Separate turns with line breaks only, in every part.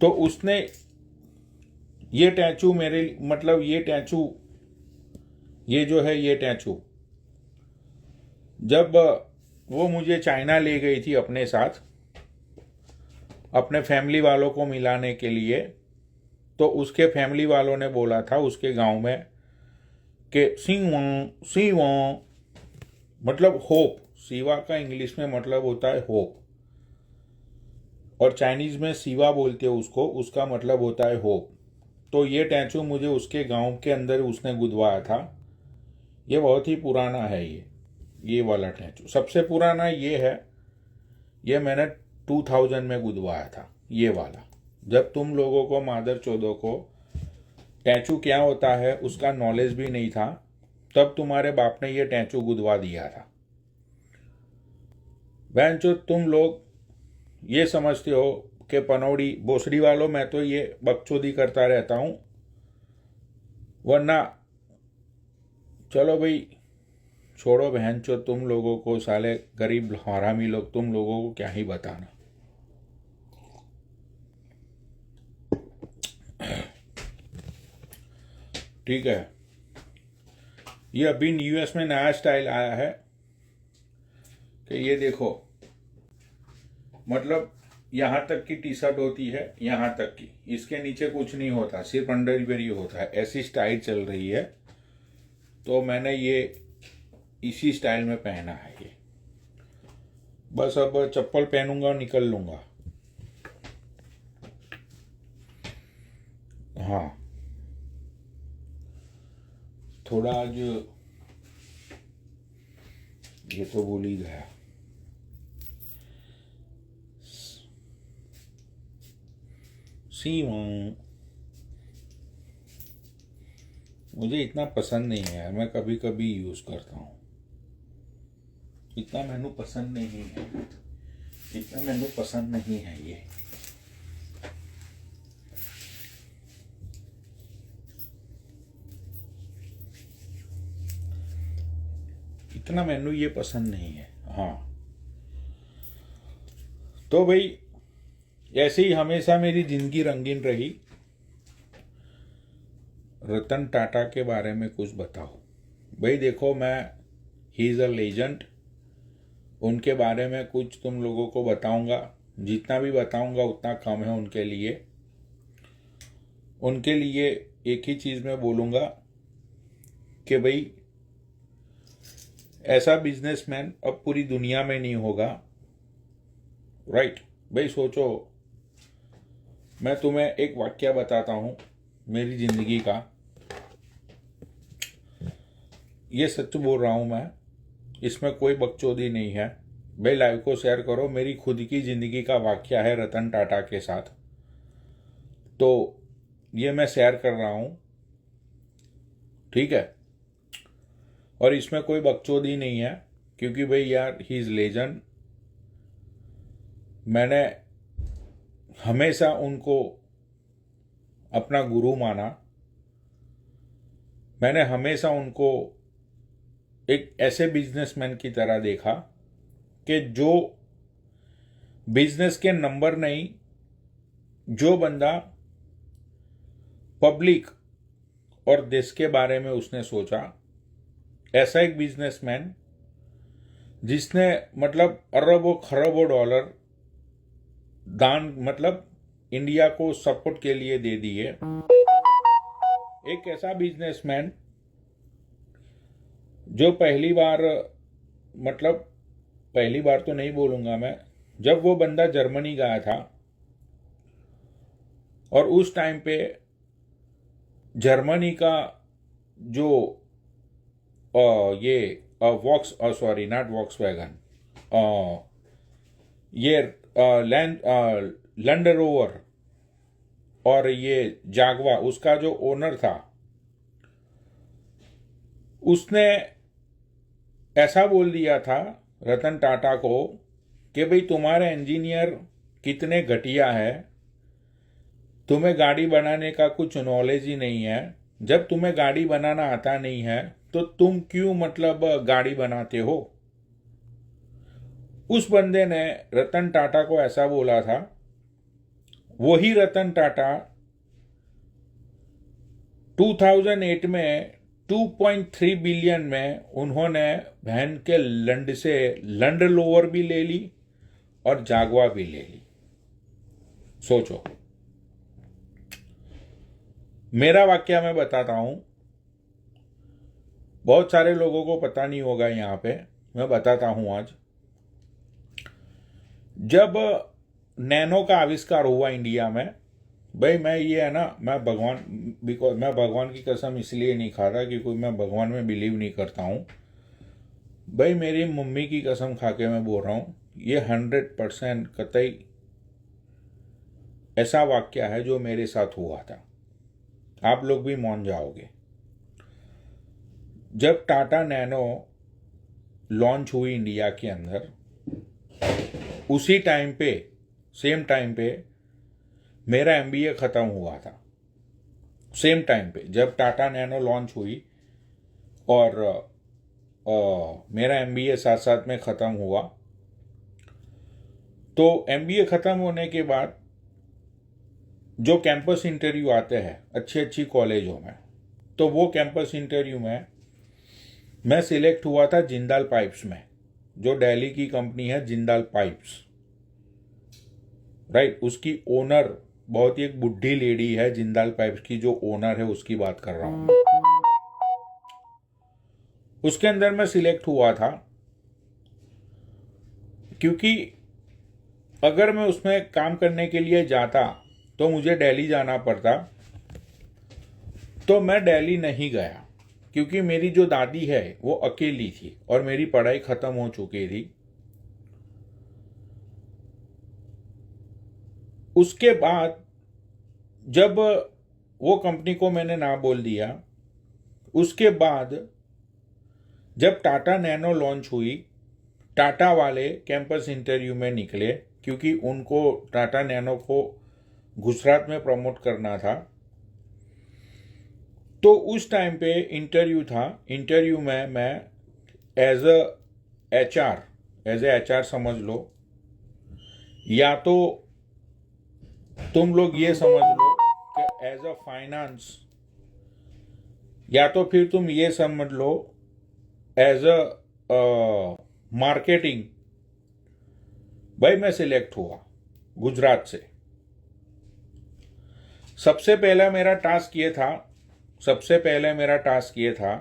तो उसने ये टैचू मेरे मतलब ये जो है ये टैचू जब वो मुझे चाइना ले गई थी अपने साथ अपने फैमिली वालों को मिलाने के लिए, तो उसके फैमिली वालों ने बोला था उसके गांव में कि सीवा मतलब होप, सीवा का इंग्लिश में मतलब होता है होप, और चाइनीज में सीवा बोलते हैं उसको, उसका मतलब होता है होप। तो ये टैचू मुझे उसके गांव के अंदर उसने गुदवाया था। ये बहुत ही पुराना है। ये वाला टैचू सबसे पुराना ये है। ये मैंने 2000 में गुदवाया था ये वाला। जब तुम लोगों को मादर चौदह को टैचू क्या होता है उसका नॉलेज भी नहीं था, तब तुम्हारे बाप ने ये टैचू गुदवा दिया था। बहन चो, तुम लोग ये समझते हो कि पनौड़ी भोसड़ी वालों मैं तो ये बकचोदी करता रहता हूं, वरना चलो भाई छोड़ो बहन चो, तुम लोगों को साले गरीब हरामी लोग, तुम लोगों को क्या ही बताना। ठीक है, ये अभी यूएस में नया स्टाइल आया है कि ये देखो, मतलब यहाँ तक की टी शर्ट होती है, यहाँ तक की, इसके नीचे कुछ नहीं होता, सिर्फ अंडरवियर ही होता है। ऐसी स्टाइल चल रही है, तो मैंने ये इसी स्टाइल में पहना है ये। बस अब चप्पल पहनूंगा और निकल लूंगा। हाँ, थोड़ा आज ये तो भूल ही गया। सीवा मुझे इतना पसंद नहीं है, मैं कभी कभी यूज करता हूँ। इतना मैनू पसंद नहीं है, इतना मैनू पसंद नहीं है ये। इतना मैनू ये पसंद नहीं है। हाँ, तो भाई ऐसे ही हमेशा मेरी जिंदगी रंगीन रही। रतन टाटा के बारे में कुछ बताओ भाई। देखो, मैं ही इज़ अ लेजेंड, उनके बारे में कुछ तुम लोगों को बताऊंगा। जितना भी बताऊंगा उतना कम है उनके लिए। उनके लिए एक ही चीज़ में बोलूँगा कि भाई ऐसा बिजनेसमैन अब पूरी दुनिया में नहीं होगा। राइट भाई, सोचो, मैं तुम्हें एक वाक्य बताता हूँ मेरी जिंदगी का। ये सच बोल रहा हूँ मैं, इसमें कोई बकचोदी नहीं है भाई। लाइव को शेयर करो, मेरी खुद की जिंदगी का वाक्य है रतन टाटा के साथ, तो ये मैं शेयर कर रहा हूँ। ठीक है, और इसमें कोई बकचोदी नहीं है, क्योंकि भाई यार ही इज़ लेजेंड। मैंने हमेशा उनको अपना गुरु माना। मैंने हमेशा उनको एक ऐसे बिजनेसमैन की तरह देखा कि जो बिजनेस के नंबर नहीं, जो बंदा पब्लिक और देश के बारे में उसने सोचा, ऐसा एक बिजनेसमैन जिसने मतलब अरबों खरबों डॉलर दान मतलब इंडिया को सपोर्ट के लिए दे दिए। एक ऐसा बिजनेसमैन जो पहली बार, मतलब पहली बार तो नहीं बोलूंगा मैं, जब वो बंदा जर्मनी गया था और उस टाइम पे जर्मनी का जो ये वॉक्स सॉरी नॉट वॉक्स वैगन, ये लैंड रोवर और ये जागवा, उसका जो ओनर था उसने ऐसा बोल दिया था रतन टाटा को कि भाई तुम्हारे इंजीनियर कितने घटिया है, तुम्हें गाड़ी बनाने का कुछ नॉलेज ही नहीं है। जब तुम्हें गाड़ी बनाना आता नहीं है तो तुम क्यों मतलब गाड़ी बनाते हो। उस बंदे ने रतन टाटा को ऐसा बोला था। वही रतन टाटा 2008 में 2.3 बिलियन में उन्होंने बहन के लंड से लैंड रोवर भी ले ली और जागवार भी ले ली। सोचो, मेरा वाक्य मैं बताता हूं, बहुत सारे लोगों को पता नहीं होगा, यहां पे मैं बताता हूं। आज जब नैनो का आविष्कार हुआ इंडिया में, भाई मैं ये है ना, मैं भगवान की कसम इसलिए नहीं खा रहा कि कोई मैं भगवान में बिलीव नहीं करता हूं। भाई मेरी मम्मी की कसम खा के मैं बोल रहा हूं, ये 100% कतई ऐसा वाक्य है जो मेरे साथ हुआ था। आप लोग भी मान जाओगे। जब टाटा नैनो लॉन्च हुई इंडिया के अंदर, उसी टाइम पे, सेम टाइम पे मेरा एमबीए खत्म हुआ था। सेम टाइम पे जब टाटा नैनो लॉन्च हुई और मेरा एमबीए साथ साथ में खत्म हुआ, तो एमबीए खत्म होने के बाद जो कैंपस इंटरव्यू आते हैं अच्छी अच्छी कॉलेजों में, तो वो कैंपस इंटरव्यू में मैं सिलेक्ट हुआ था जिंदाल पाइप्स में, जो दिल्ली की कंपनी है जिंदाल पाइप्स, राइट। उसकी ओनर बहुत ही एक बुढ़ी लेडी है, जिंदाल पाइप्स की जो ओनर है उसकी बात कर रहा हूं। उसके अंदर मैं सिलेक्ट हुआ था, क्योंकि अगर मैं उसमें काम करने के लिए जाता तो मुझे दिल्ली जाना पड़ता, तो मैं दिल्ली नहीं गया, क्योंकि मेरी जो दादी है वो अकेली थी और मेरी पढ़ाई खत्म हो चुकी थी। उसके बाद जब वो कंपनी को मैंने ना बोल दिया, उसके बाद जब टाटा नैनो लॉन्च हुई, टाटा वाले कैंपस इंटरव्यू में निकले, क्योंकि उनको टाटा नैनो को गुजरात में प्रमोट करना था। तो उस टाइम पे इंटरव्यू था। इंटरव्यू में मैं एज ए एचआर समझ लो, या तो तुम लोग ये समझ लो कि एज अ फाइनेंस, या तो फिर तुम ये समझ लो एज अ मार्केटिंग। भाई मैं सिलेक्ट हुआ गुजरात से। सबसे पहले मेरा टास्क ये था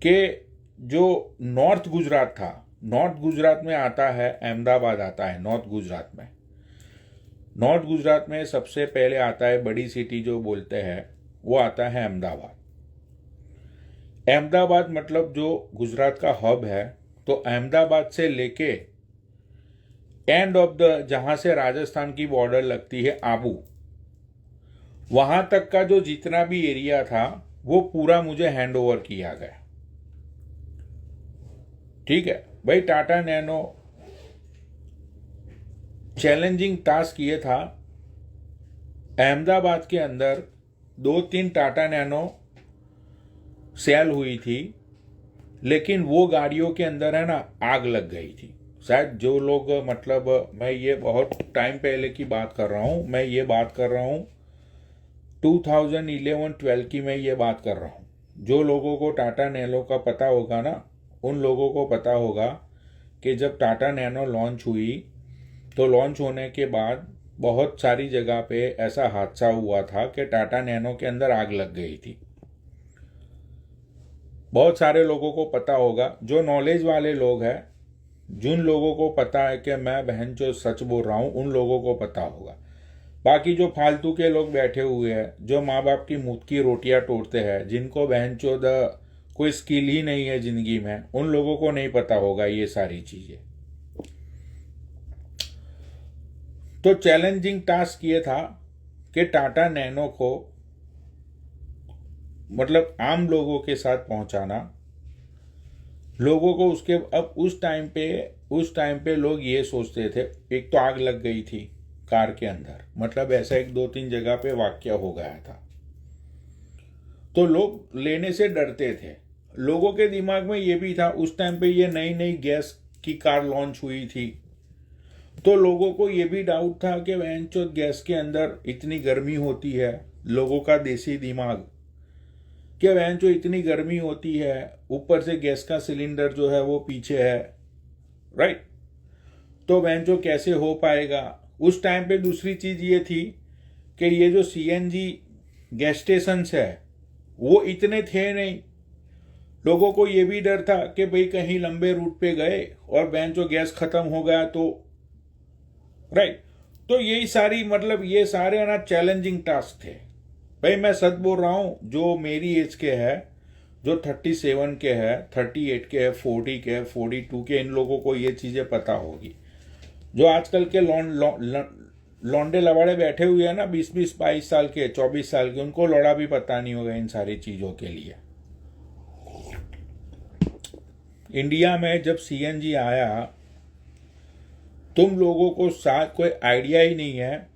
कि जो नॉर्थ गुजरात था, नॉर्थ गुजरात में आता है अहमदाबाद, आता है नॉर्थ गुजरात में सबसे पहले आता है बड़ी सिटी जो बोलते हैं, वो आता है अहमदाबाद मतलब जो गुजरात का हब है। तो अहमदाबाद से लेके एंड ऑफ द, जहां से राजस्थान की बॉर्डर लगती है आबू, वहां तक का जो जितना भी एरिया था वो पूरा मुझे हैंड ओवर किया गया। ठीक है भाई, टाटा नैनो चैलेंजिंग टास्क ये था, अहमदाबाद के अंदर 2-3 टाटा नैनो सेल हुई थी, लेकिन वो गाड़ियों के अंदर है ना आग लग गई थी। शायद जो लोग, मतलब मैं ये बहुत टाइम पहले की बात कर रहा हूँ, मैं ये बात कर रहा हूँ 2011-12 की मैं ये बात कर रहा हूँ। जो लोगों को टाटा नैनो का पता होगा ना, उन लोगों को पता होगा कि जब टाटा नैनो लॉन्च हुई, तो लॉन्च होने के बाद बहुत सारी जगह पे ऐसा हादसा हुआ था कि टाटा नैनो के अंदर आग लग गई थी। बहुत सारे लोगों को पता होगा, जो नॉलेज वाले लोग हैं, जिन लोगों को पता है कि मैं बहन जो सच बोल रहा हूँ, उन लोगों को पता होगा। बाकी जो फालतू के लोग बैठे हुए हैं, जो माँ बाप की मुँह की रोटियां तोड़ते हैं, जिनको बहन चोद कोई स्किल ही नहीं है जिंदगी में, उन लोगों को नहीं पता होगा ये सारी चीजें। तो चैलेंजिंग टास्क ये था कि टाटा नैनो को, मतलब आम लोगों के साथ पहुंचाना, लोगों को उसके, अब उस टाइम पे लोग ये सोचते थे, एक तो आग लग गई थी कार के अंदर, मतलब ऐसा 1-2-3 जगह पे वाकया हो गया था, तो लोग लेने से डरते थे। लोगों के दिमाग में ये भी था, उस टाइम पे ये नई नई गैस की कार लॉन्च हुई थी, तो लोगों को ये भी डाउट था कि वैनचोद गैस के अंदर इतनी गर्मी होती है, लोगों का देसी दिमाग कि वैनचो इतनी गर्मी होती है, ऊपर से गैस का सिलेंडर जो है वो पीछे है, राइट। तो वैनचो कैसे हो पाएगा। उस टाइम पे दूसरी चीज ये थी कि ये जो सीएनजी गैस स्टेशन है वो इतने थे नहीं। लोगों को ये भी डर था कि भाई कहीं लंबे रूट पे गए और वैनचो गैस खत्म हो गया तो, राइट। तो यही सारी मतलब ये सारे ना चैलेंजिंग टास्क थे। भाई मैं सच बोल रहा हूं, जो मेरी एज के है, जो 37 के है, 38 के है, 40 के है, 42 के, इन लोगों को ये चीजें पता होगी। जो आजकल के लौंडे लवाड़े बैठे हुए हैं ना, 20-20, 22 साल के, 24 साल के, उनको लौड़ा भी पता नहीं होगा इन सारी चीजों के लिए। इंडिया में जब सीएनजी आया, तुम लोगों को साथ कोई आइडिया ही नहीं है।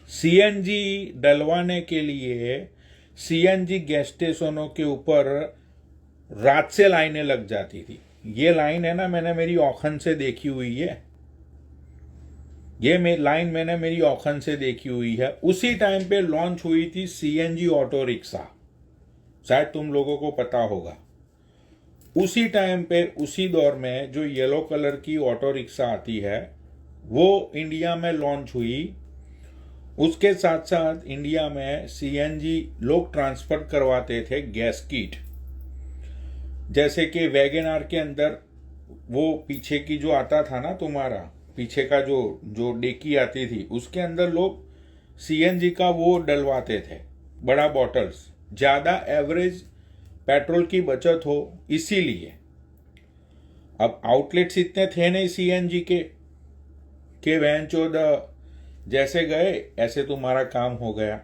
सीएनजी डलवाने के लिए सीएनजी गैस स्टेशनों के ऊपर रात से लाइनें लग जाती थी। ये लाइन है ना, मैंने मेरी औखन से देखी हुई है। ये लाइन मैंने मेरी औखन से देखी हुई है। उसी टाइम पे लॉन्च हुई थी सीएनजी ऑटो रिक्शा, शायद तुम लोगों को पता होगा। उसी टाइम पे, उसी दौर में जो येलो कलर की ऑटो रिक्शा आती है वो इंडिया में लॉन्च हुई। उसके साथ साथ इंडिया में सीएनजी लोग ट्रांसफर करवाते थे गैस किट। जैसे कि वैगन आर के अंदर वो पीछे की जो आता था ना, तुम्हारा पीछे का जो डेकी आती थी, उसके अंदर लोग सीएनजी का वो डलवाते थे, बड़ा बॉटल्स, ज्यादा एवरेज पेट्रोल की बचत हो इसीलिए। अब आउटलेट्स इतने थे नहीं सीएनजी के वैन चोद जैसे गए ऐसे तुम्हारा काम हो गया,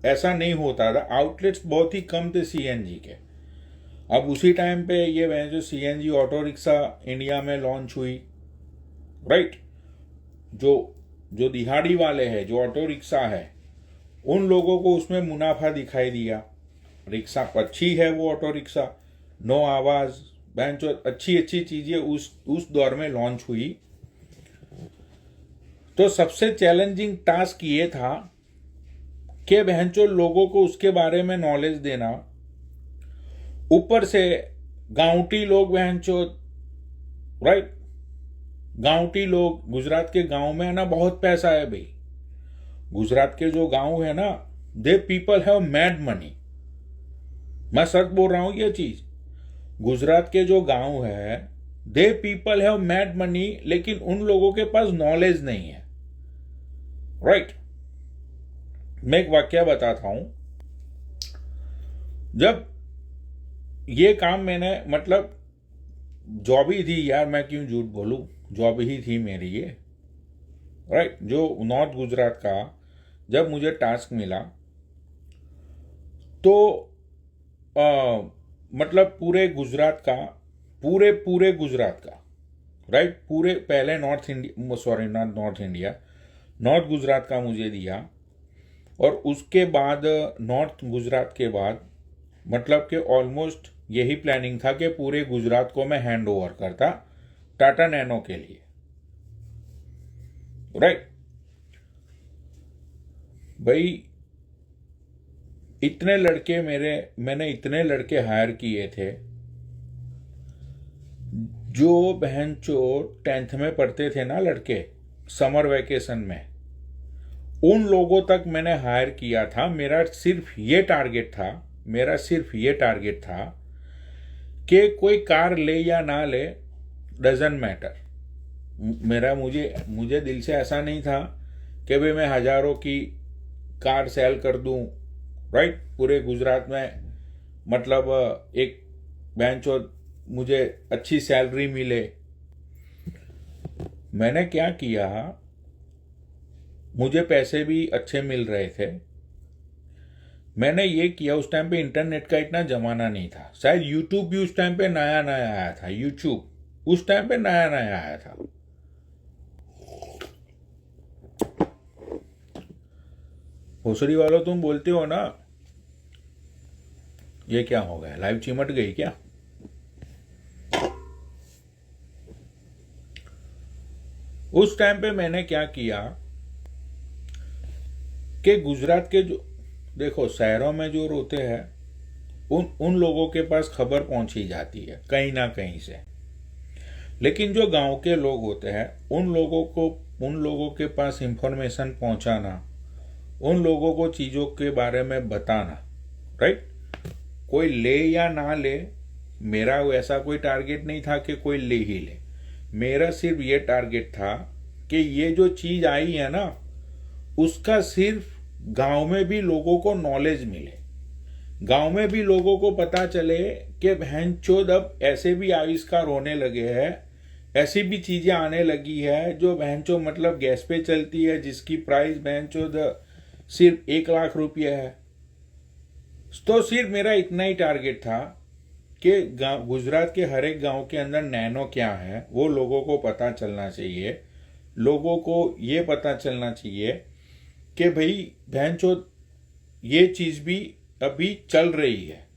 ऐसा नहीं होता था। आउटलेट्स बहुत ही कम थे सीएनजी के। अब उसी टाइम पे ये वैन जो सीएनजी ऑटो रिक्शा इंडिया में लॉन्च हुई, राइट। जो दिहाड़ी वाले हैं, जो ऑटो रिक्शा है, उन लोगों को उसमें मुनाफा दिखाई दिया। रिक्शा अच्छी है वो ऑटो रिक्शा, नो आवाज, बेंचो, अच्छी अच्छी चीजें उस दौर में लॉन्च हुई। तो सबसे चैलेंजिंग टास्क ये था कि बहनचो लोगों को उसके बारे में नॉलेज देना। ऊपर से गांवटी लोग बहनचो, राइट, गांवटी लोग, गुजरात के गांव में है ना बहुत पैसा है भाई। गुजरात के जो गांव है ना, they people have mad money. मैं सच बोल रहा हूं ये चीज। गुजरात के जो गांव है, they people have mad money, लेकिन उन लोगों के पास नॉलेज नहीं है, राइट। मैं एक वाक्य बताता हूं। जब ये काम मैंने, मतलब जॉब ही थी यार, मैं क्यों झूठ बोलूं, जॉब ही थी मेरी ये, राइट। जो नॉर्थ गुजरात का जब मुझे टास्क मिला तो मतलब पूरे गुजरात का, पूरे गुजरात का, राइट, पूरे, पहले north India, sorry not north India, north Gujarat का मुझे दिया। और उसके बाद नॉर्थ गुजरात के बाद मतलब कि ऑलमोस्ट यही प्लानिंग था कि पूरे गुजरात को मैं हैंड ओवर करता टाटा नैनो के लिए, राइट। भाई इतने लड़के मैंने इतने लड़के हायर किए थे जो बहनचो 10th में पढ़ते थे ना लड़के, समर वेकेशन में, उन लोगों तक मैंने हायर किया था। मेरा सिर्फ ये टारगेट था कि कोई कार ले या ना ले, डजंट मैटर। मुझे दिल से ऐसा नहीं था कि भाई मैं हजारों की कार सेल कर दूं, राइट, पूरे गुजरात में, मतलब एक बेंचो मुझे अच्छी सैलरी मिले। मैंने क्या किया, मुझे पैसे भी अच्छे मिल रहे थे। मैंने ये किया, उस टाइम पे इंटरनेट का इतना जमाना नहीं था, शायद यूट्यूब भी उस टाइम पे नया नया आया था। यूट्यूब उस टाइम पे नया नया आया था। भोसड़ी वालों, तुम बोलते हो ना, ये क्या हो गया, लाइव चिमट गई क्या? उस टाइम पे मैंने क्या किया कि गुजरात के जो देखो शहरों में जो रोते हैं उन उन लोगों के पास खबर पहुंची जाती है कहीं ना कहीं से, लेकिन जो गांव के लोग होते हैं उन लोगों के पास इंफॉर्मेशन पहुंचाना, उन लोगों को चीज़ों के बारे में बताना, राइट। कोई ले या ना ले, मेरा वैसा कोई टारगेट नहीं था कि कोई ले ही ले। मेरा सिर्फ ये टारगेट था कि ये जो चीज़ आई है ना उसका सिर्फ गांव में भी लोगों को नॉलेज मिले, गांव में भी लोगों को पता चले कि बहनचोद अब ऐसे भी आविष्कार होने लगे हैं, ऐसी भी चीजें आने लगी है जो बहनचोद मतलब गैस पे चलती है, जिसकी प्राइस बहनचोद सिर्फ 1 लाख रुपया है। तो सिर्फ मेरा इतना ही टारगेट था कि गुजरात के हर एक गांव के अंदर नैनो क्या है वो लोगों को पता चलना चाहिए। लोगों को ये पता चलना चाहिए कि भाई बहनचोद ये चीज भी अभी चल रही है।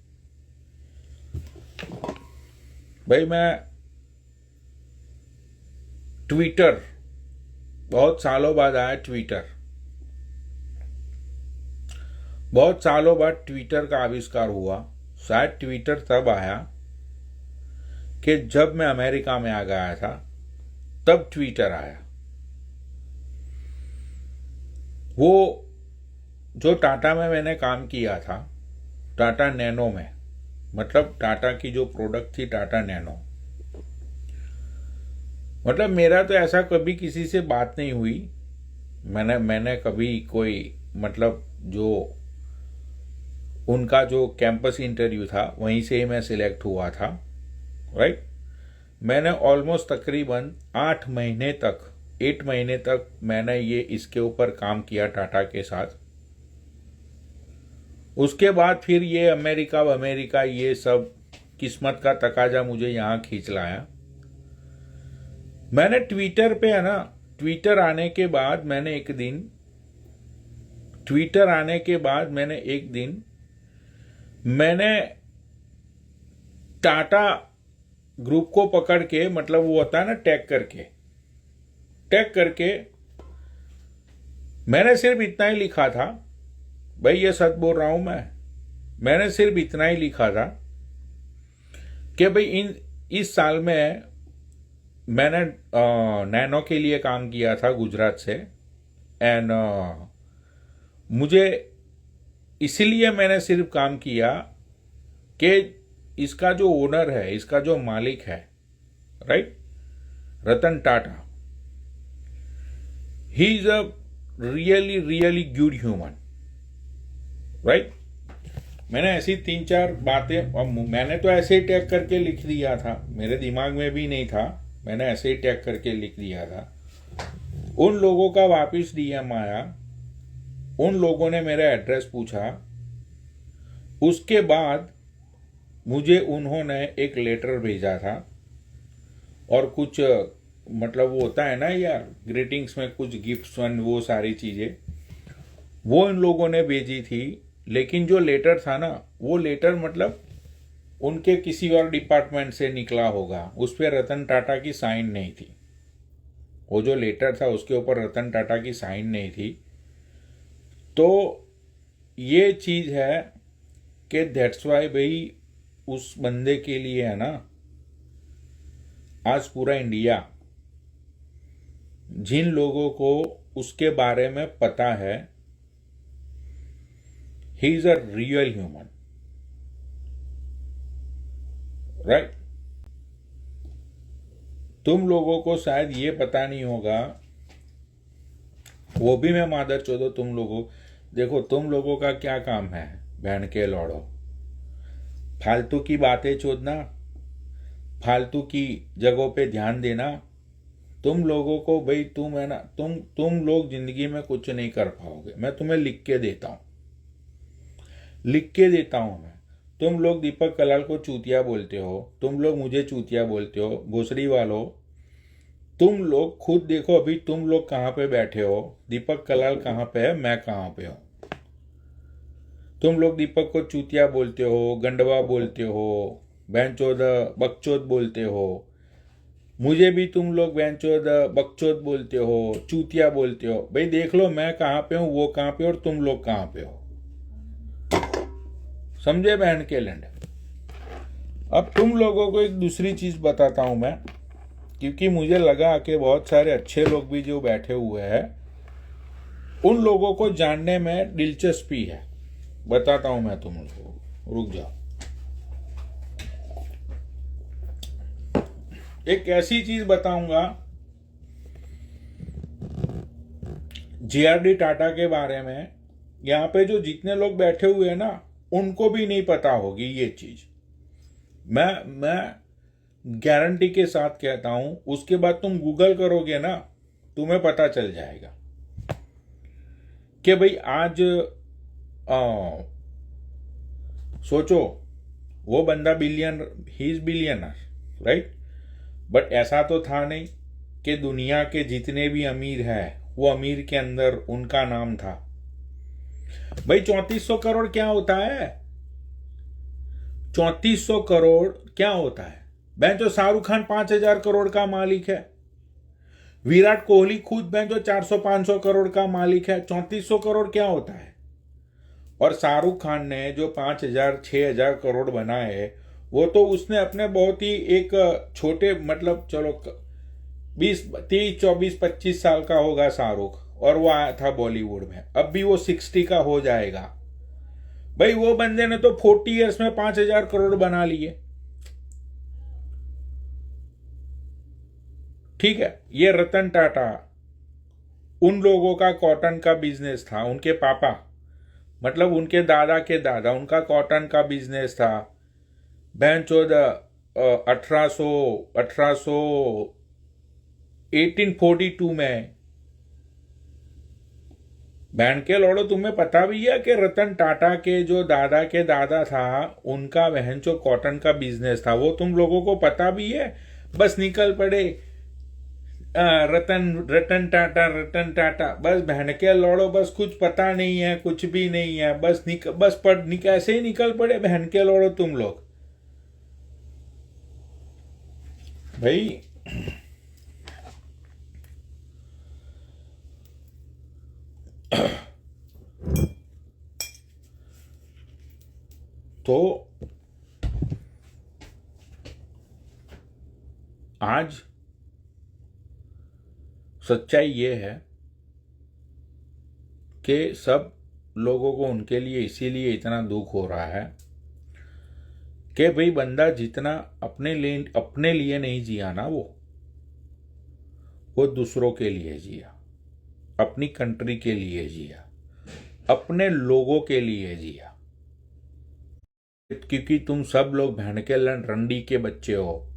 भाई मैं ट्विटर बहुत सालों बाद आया, बहुत सालों बाद ट्विटर का आविष्कार हुआ। शायद ट्विटर तब आया कि जब मैं अमेरिका में आ गया था, तब ट्विटर आया। वो जो टाटा में मैंने काम किया था, टाटा नैनो में, मतलब टाटा की जो प्रोडक्ट थी टाटा नैनो, मतलब मेरा तो ऐसा कभी किसी से बात नहीं हुई। मैंने कभी कोई मतलब जो उनका जो कैंपस इंटरव्यू था वहीं से ही मैं सिलेक्ट हुआ था, राइट। मैंने ऑलमोस्ट तकरीबन 8 महीने तक मैंने ये इसके ऊपर काम किया टाटा के साथ। उसके बाद फिर ये अमेरिका ये सब किस्मत का तकाजा मुझे यहाँ खींच लाया। मैंने ट्विटर पे है ना, ट्विटर आने के बाद मैंने एक दिन मैंने टाटा ग्रुप को पकड़ के, मतलब वो होता है ना टैग करके मैंने सिर्फ इतना ही लिखा था, भाई ये सच बोल रहा हूं मैंने सिर्फ इतना ही लिखा था कि भाई इस साल में मैंने नैनो के लिए काम किया था गुजरात से, एंड मुझे इसलिए मैंने सिर्फ काम किया कि इसका जो ओनर है, इसका जो मालिक है, right, Ratan Tata, he is a really good human, right. मैंने ऐसी 3-4 बातें, और मैंने तो ऐसे ही टैग करके लिख दिया था, मेरे दिमाग में भी नहीं था, मैंने ऐसे ही टैग करके लिख दिया था। उन लोगों का वापिस डीएम आया, उन लोगों ने मेरा एड्रेस पूछा, उसके बाद मुझे उन्होंने एक लेटर भेजा था और कुछ मतलब वो होता है ना यार ग्रीटिंग्स में कुछ गिफ्ट्स वो सारी चीजें वो इन लोगों ने भेजी थी। लेकिन जो लेटर था ना, वो लेटर मतलब उनके किसी और डिपार्टमेंट से निकला होगा, उस पर रतन टाटा की साइन नहीं थी। वो जो लेटर था उसके ऊपर रतन टाटा की साइन नहीं थी। तो ये चीज है कि दैट्स वाई भाई उस बंदे के लिए है ना, आज पूरा इंडिया, जिन लोगों को उसके बारे में पता है, he is a real human, right. तुम लोगों को शायद ये पता नहीं होगा, वो भी मैं मादर चोदो तुम लोगों, देखो तुम लोगों का क्या काम है, बहन के लौड़ो, फालतू की बातें चोदना, फालतू की जगहों पे ध्यान देना। तुम लोगों को भाई तुम है ना, तुम लोग जिंदगी में कुछ नहीं कर पाओगे। मैं तुम्हें लिख के देता हूं मैं। तुम लोग दीपक कलाल को चूतिया बोलते हो, तुम लोग मुझे चूतिया बोलते हो, भोसड़ी वालों, तुम लोग खुद देखो अभी तुम लोग कहां पे बैठे हो, दीपक कलाल कहां पे है, मैं कहां पे हूं। तुम लोग दीपक को चूतिया बोलते हो, गंडवा बोलते हो, बहनचोद बकचोद बोलते हो, मुझे भी तुम लोग बेंचोद बकचोद बोलते हो, चूतिया बोलते हो। भाई देख लो मैं कहाँ पे हूँ, वो कहाँ पे और तुम लोग कहाँ पे हो। समझे बहन के लंड। अब तुम लोगों को एक दूसरी चीज बताता हूं मैं, क्योंकि मुझे लगा कि बहुत सारे अच्छे लोग भी जो बैठे हुए हैं उन लोगों को जानने में दिलचस्पी है। बताता हूं मैं तुम लोगों को, रुक जाओ। एक ऐसी चीज बताऊंगा जीआरडी टाटा के बारे में, यहां पे जो जितने लोग बैठे हुए हैं ना उनको भी नहीं पता होगी ये चीज। मैं गारंटी के साथ कहता हूं, उसके बाद तुम गूगल करोगे ना तुम्हें पता चल जाएगा कि भाई आज सोचो वो बंदा he is billionaire right, but ऐसा तो था नहीं कि दुनिया के जितने भी अमीर हैं वो अमीर के अंदर उनका नाम था। भाई 3400 करोड़ क्या होता है? 3400 करोड़ क्या होता है? जो शाहरुख खान 5000 करोड़ का मालिक है, विराट कोहली खुद जो 400-500 करोड़ का मालिक है। 3400 करोड़ क्या होता है? और शाहरुख खान ने जो 5000-6000 करोड़ बनाए वो तो उसने अपने बहुत ही एक छोटे, मतलब चलो 20-30-24-25 साल का होगा शाहरुख, और वो आया था बॉलीवुड में। अब भी वो 60 का हो जाएगा। भाई वो बंदे ने तो 40 ईयर्स में 5000 करोड़ बना लिए। ठीक है, ये रतन टाटा, उन लोगों का कॉटन का बिजनेस था। उनके पापा मतलब उनके दादा के दादा, उनका कॉटन का बिजनेस था। 1842 में। बहन के लोड़ो, तुम्हें पता भी है कि रतन टाटा के जो दादा के दादा था उनका बहन जो कॉटन का बिजनेस था, वो तुम लोगों को पता भी है। बस निकल पड़े रतन टाटा, बस बहन के लोड़ो, बस कुछ पता नहीं है, कुछ भी नहीं है, बस कैसे ही निकल पड़े बहन के लोड़ो तुम लोग। भाई तो आज सच्चाई ये है कि सब लोगों को उनके लिए इसीलिए इतना दुख हो रहा है कि भाई बंदा जितना अपने लिए नहीं जिया ना, वो दूसरों के लिए जिया, अपनी कंट्री के लिए जिया, अपने लोगों के लिए जिया। क्योंकि तुम सब लोग भैंड के रंडी के बच्चे हो,